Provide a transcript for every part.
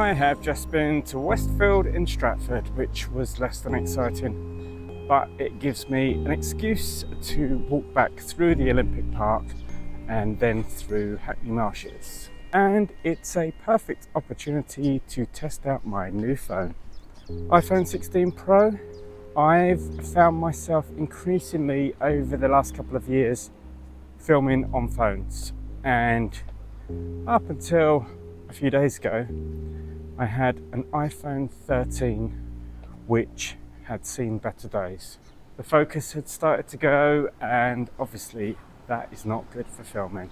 I have just been to Westfield in Stratford, which was less than exciting, but it gives me an excuse to walk back through the Olympic Park and then through Hackney Marshes. And it's a perfect opportunity to test out my new phone. iPhone 16 Pro. I've found myself increasingly over the last couple of years filming on phones, and up until a few days ago I had an iPhone 13 which had seen better days. The focus had started to go, and obviously that is not good for filming.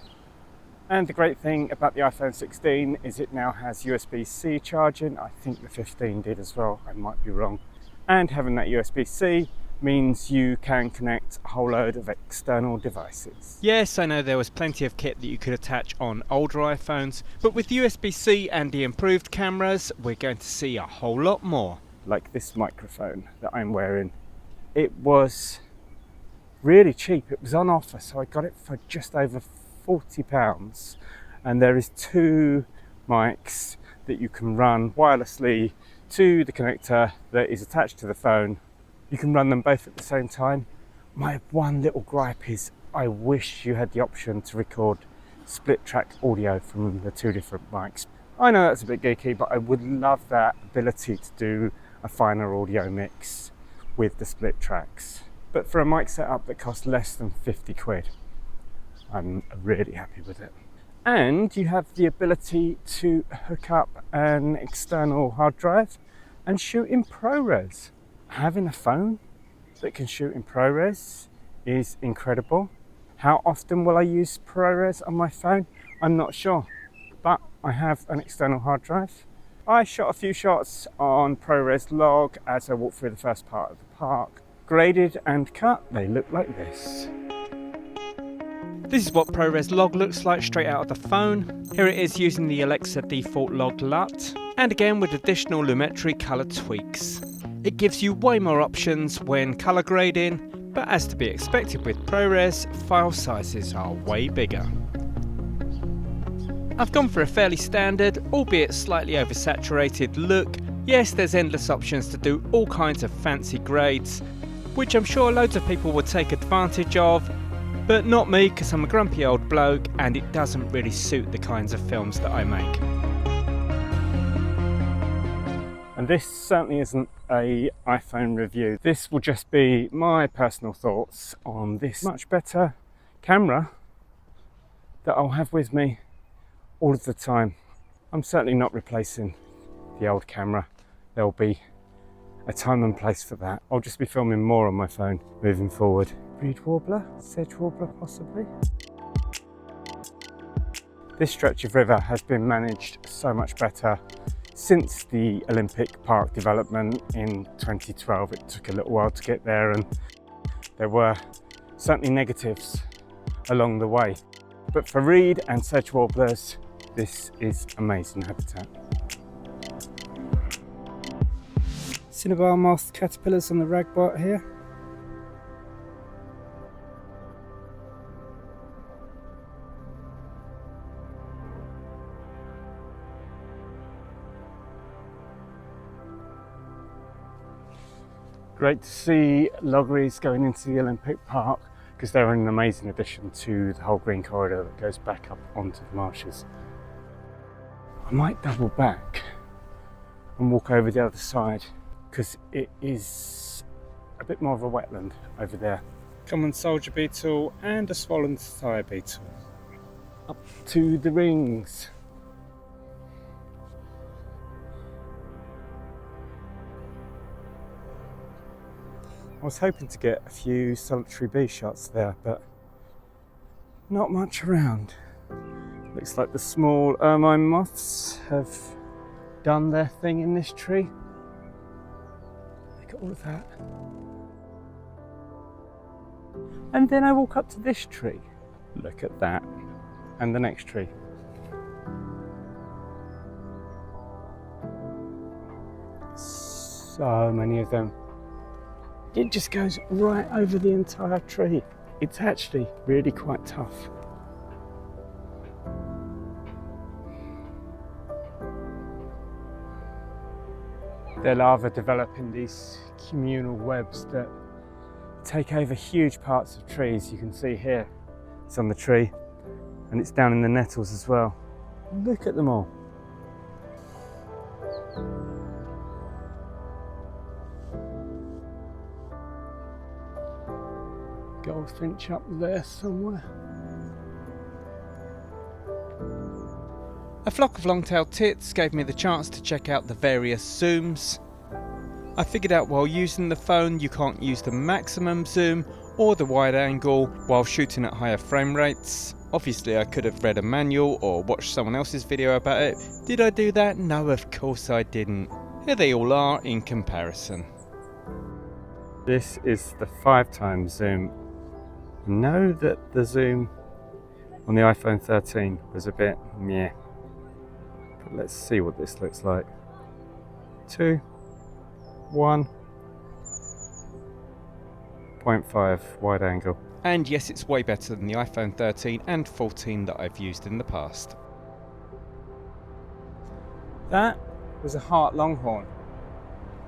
And the great thing about the iPhone 16 is it now has USB-C charging. I think the 15 did as well, I might be wrong. And having that USB-C means you can connect a whole load of external devices. Yes, I know there was plenty of kit that you could attach on older iPhones, but with USB-C and the improved cameras, we're going to see a whole lot more. Like this microphone that I'm wearing. It was really cheap. It was on offer, so I got it for just over £40. And there is two mics that you can run wirelessly to the connector that is attached to the phone. You can run them both at the same time. My one little gripe is I wish you had the option to record split track audio from the two different mics. I know that's a bit geeky, but I would love that ability to do a finer audio mix with the split tracks. But for a mic setup that costs less than 50 quid, I'm really happy with it. And you have the ability to hook up an external hard drive and shoot in ProRes. Having a phone that can shoot in ProRes is incredible. How often will I use ProRes on my phone? I'm not sure, but I have an external hard drive. I shot a few shots on ProRes log as I walked through the first part of the park. Graded and cut, they look like this. This is what ProRes log looks like straight out of the phone. Here it is using the Alexa default log LUT, and again with additional Lumetri colour tweaks. It gives you way more options when colour grading, but as to be expected with ProRes, file sizes are way bigger. I've gone for a fairly standard, albeit slightly oversaturated look. Yes, there's endless options to do all kinds of fancy grades, which I'm sure loads of people would take advantage of, but not me, because I'm a grumpy old bloke and it doesn't really suit the kinds of films that I make. And this certainly isn't an iPhone review. This will just be my personal thoughts on this much better camera that I'll have with me all of the time. I'm certainly not replacing the old camera. There'll be a time and place for that. I'll just be filming more on my phone moving forward. Reed warbler, sedge warbler possibly. This stretch of river has been managed so much better since the Olympic Park development in 2012. It took a little while to get there, and there were certainly negatives along the way. But for reed and sedge warblers, this is amazing habitat. Cinnabar moth caterpillars on the ragbot here. Great to see loggeries going into the Olympic Park, because they're an amazing addition to the whole green corridor that goes back up onto the marshes. I might double back and walk over the other side, because it is a bit more of a wetland over there. Common soldier beetle and a swollen thigh beetle. Up to the rings. I was hoping to get a few solitary bee shots there, but not much around. Looks like the small ermine moths have done their thing in this tree. Look at all of that. And then I walk up to this tree. Look at that. And the next tree. So many of them. It just goes right over the entire tree. It's actually really quite tough. their larvae develop in these communal webs that take over huge parts of trees. You can see here, it's on the tree, and it's down in the nettles as well. Look at them all. Goldfinch up there somewhere. A flock of long-tailed tits gave me the chance to check out the various zooms. I figured out while using the phone you can't use the maximum zoom or the wide angle while shooting at higher frame rates. Obviously I could have read a manual or watched someone else's video about it. Did I do that? No, of course I didn't. Here they all are in comparison. This is the 5x zoom. I know that the zoom on the iPhone 13 was a bit meh. But let's see what this looks like. 2, 1, 0.5 wide angle. And yes, it's way better than the iPhone 13 and 14 that I've used in the past. That was a heart longhorn.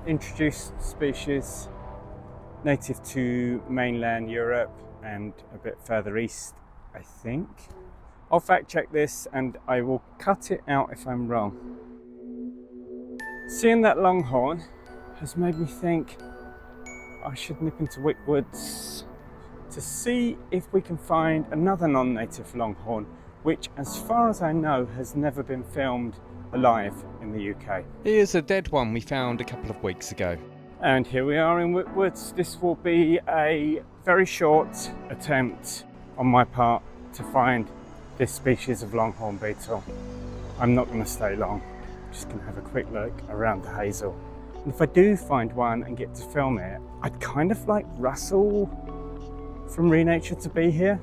Introduced species, native to mainland Europe and a bit further east, I think. I'll fact check this and I will cut it out if I'm wrong. Seeing that longhorn has made me think I should nip into Wick Woods to see if we can find another non-native longhorn, which as far as I know has never been filmed alive in the UK. Here's a dead one we found a couple of weeks ago. And here we are in Wick Woods. This will be a very short attempt on my part to find this species of longhorn beetle. I'm not going to stay long, I'm just going to have a quick look around the hazel. And if I do find one and get to film it, I'd kind of like Russell from Renature to be here,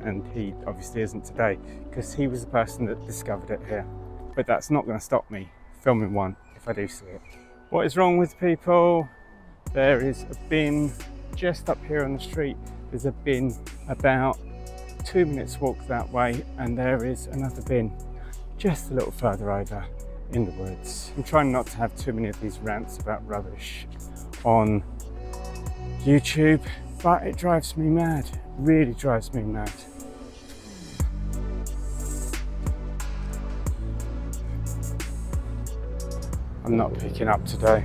and he obviously isn't today because he was the person that discovered it here. But that's not going to stop me filming one if I do see it. What is wrong with people? There is a bin just up here on the street. There's a bin about 2 minutes walk that way, and there is another bin just a little further over in the woods. I'm trying not to have too many of these rants about rubbish on YouTube, but it drives me mad, it really drives me mad. I'm not picking up today.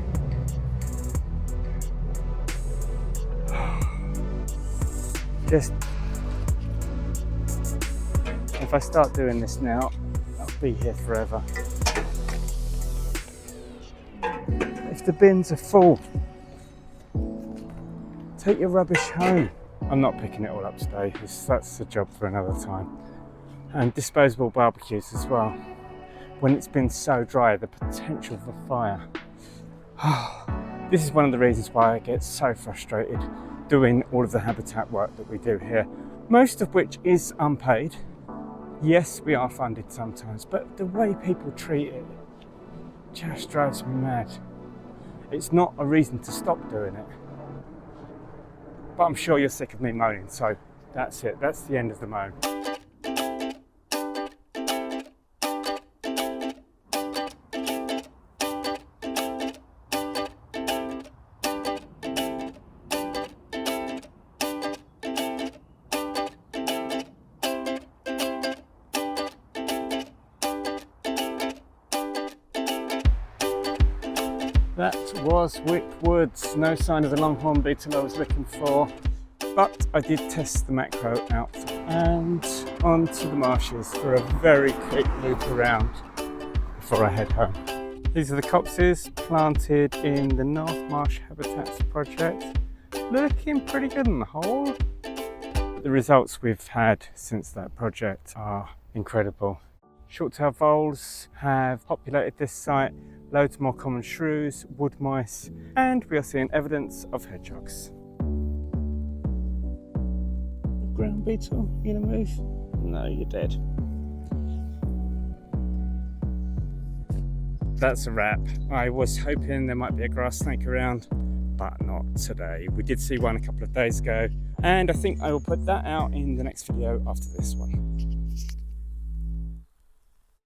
Just, if I start doing this now, I'll be here forever. If the bins are full, take your rubbish home. I'm not picking it all up today, that's a job for another time. And disposable barbecues as well. When it's been so dry, the potential for fire. This is one of the reasons why I get so frustrated doing all of the habitat work that we do here, most of which is unpaid. Yes, we are funded sometimes, but the way people treat it just drives me mad. It's not a reason to stop doing it. But I'm sure you're sick of me moaning, so that's it. That's the end of the moan. That was Wick Woods. No sign of the longhorn beetle I was looking for, but I did test the macro out and onto the marshes for a very quick loop around before I head home. These are the copses planted in the North Marsh Habitats project. Looking pretty good on the whole. The results we've had since that project are incredible. Short-tailed voles have populated this site, loads more common shrews, wood mice, and we are seeing evidence of hedgehogs. Ground beetle, you gonna move? No, you're dead. That's a wrap. I was hoping there might be a grass snake around, but not today. We did see one a couple of days ago, and I think I will put that out in the next video after this one.